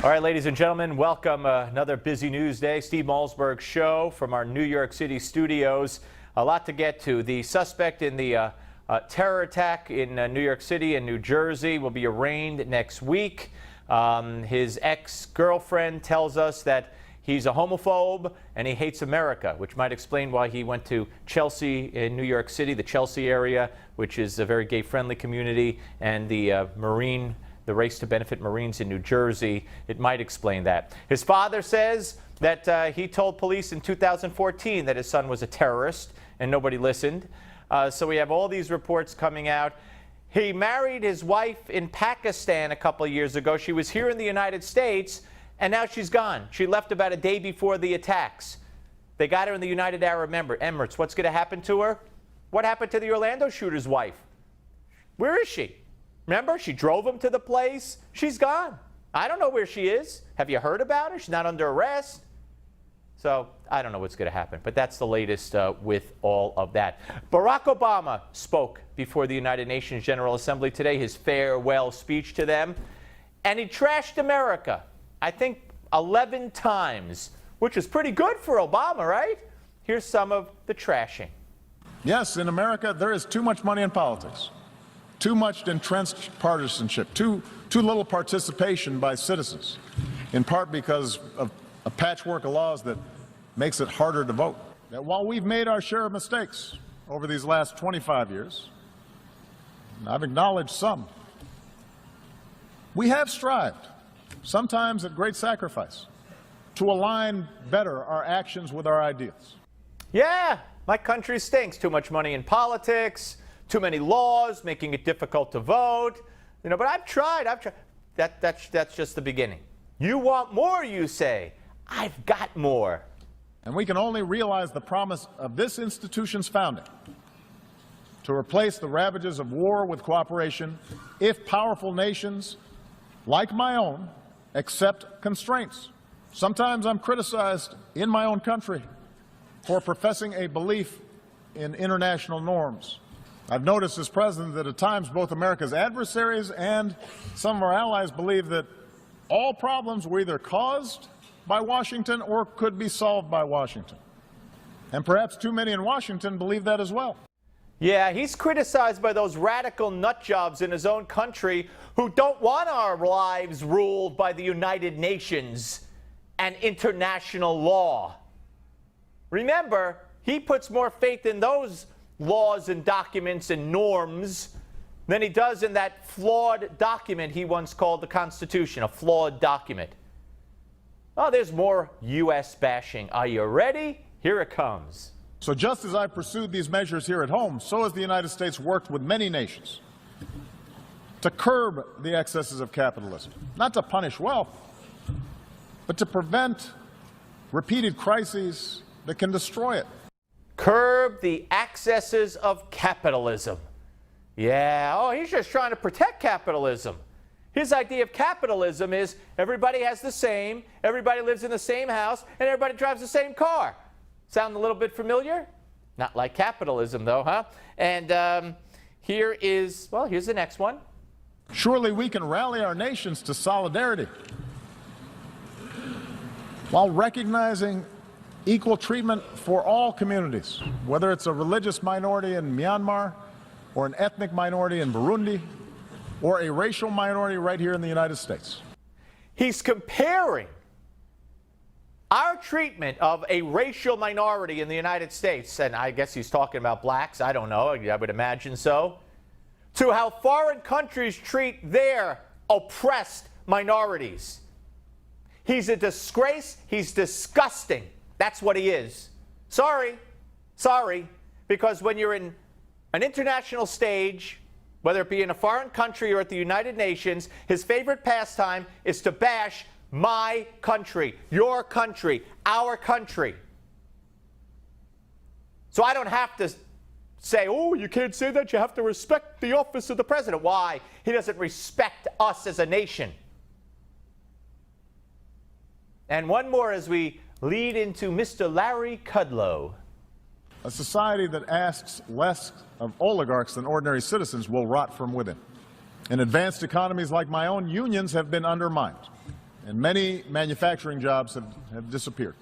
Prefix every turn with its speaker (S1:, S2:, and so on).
S1: All right, ladies and gentlemen, welcome. Another busy news day. Steve Malzberg show from our New York City studios. A lot to get to. The suspect in the terror attack in New York City and New Jersey will be arraigned next week. His ex-girlfriend tells us that he's a homophobe and he hates America, which might explain why he went to Chelsea in New York City, the Chelsea area, which is a very gay-friendly community, and the race to benefit Marines in New Jersey. It might explain that. His father says that he told police in 2014 that his son was a terrorist, and nobody listened. So we have all these reports coming out. He married his wife in Pakistan a couple of years ago. She was here in the United States, and now she's gone. She left about a day before the attacks. They got her in the United Arab Emirates. What's going to happen to her? What happened to the Orlando shooter's wife? Where is she? Remember, she drove him to the place. She's gone. I don't know where she is. Have you heard about her? She's not under arrest. So I don't know what's going to happen, but that's the latest with all of that. Barack Obama spoke before the United Nations General Assembly today, his farewell speech to them, and he trashed America, I think 11 times, which is pretty good for Obama, right? Here's some of the trashing.
S2: Yes, in America, there is too much money in politics. Too much entrenched partisanship, too little participation by citizens, in part because of a patchwork of laws that makes it harder to vote. That while we've made our share of mistakes over these last 25 years, and I've acknowledged some, we have strived, sometimes at great sacrifice, to align better our actions with our ideals.
S1: Yeah, my country stinks. Too much money in politics. Too many laws, making it difficult to vote. You know, but I've tried. That's just the beginning. You want more, you say. I've got more.
S2: And we can only realize the promise of this institution's founding to replace the ravages of war with cooperation if powerful nations, like my own, accept constraints. Sometimes I'm criticized in my own country for professing a belief in international norms. I've noticed as president that at times both America's adversaries and some of our allies believe that all problems were either caused by Washington or could be solved by Washington. And perhaps too many in Washington believe that as well.
S1: Yeah, he's criticized by those radical nut jobs in his own country who don't want our lives ruled by the United Nations and international law. Remember, he puts more faith in those laws and documents and norms than he does in that flawed document he once called the Constitution, a flawed document. Oh, there's more U.S. bashing. Are you ready? Here it comes.
S2: So just as I pursued these measures here at home, so has the United States worked with many nations to curb the excesses of capitalism, not to punish wealth, but to prevent repeated crises that can destroy it.
S1: Curb the excesses of capitalism. Yeah, oh, he's just trying to protect capitalism. His idea of capitalism is everybody has the same, everybody lives in the same house, and everybody drives the same car. Sound a little bit familiar? Not like capitalism, though, huh? And here's the next one.
S2: Surely we can rally our nations to solidarity while recognizing equal treatment for all communities, whether it's a religious minority in Myanmar or an ethnic minority in Burundi or a racial minority right here in the United States.
S1: He's comparing our treatment of a racial minority in the United States, and I guess he's talking about blacks, I don't know, I would imagine so, to how foreign countries treat their oppressed minorities. He's a disgrace, he's disgusting. That's what he is. Sorry, because when you're in an international stage, whether it be in a foreign country or at the United Nations, his favorite pastime is to bash my country, your country, our country. So I don't have to say, oh, you can't say that, you have to respect the office of the president. Why? He doesn't respect us as a nation. And one more as we lead into Mr. Larry Kudlow.
S2: A society that asks less of oligarchs than ordinary citizens will rot from within. In advanced economies like my own, unions have been undermined. and many manufacturing jobs have disappeared.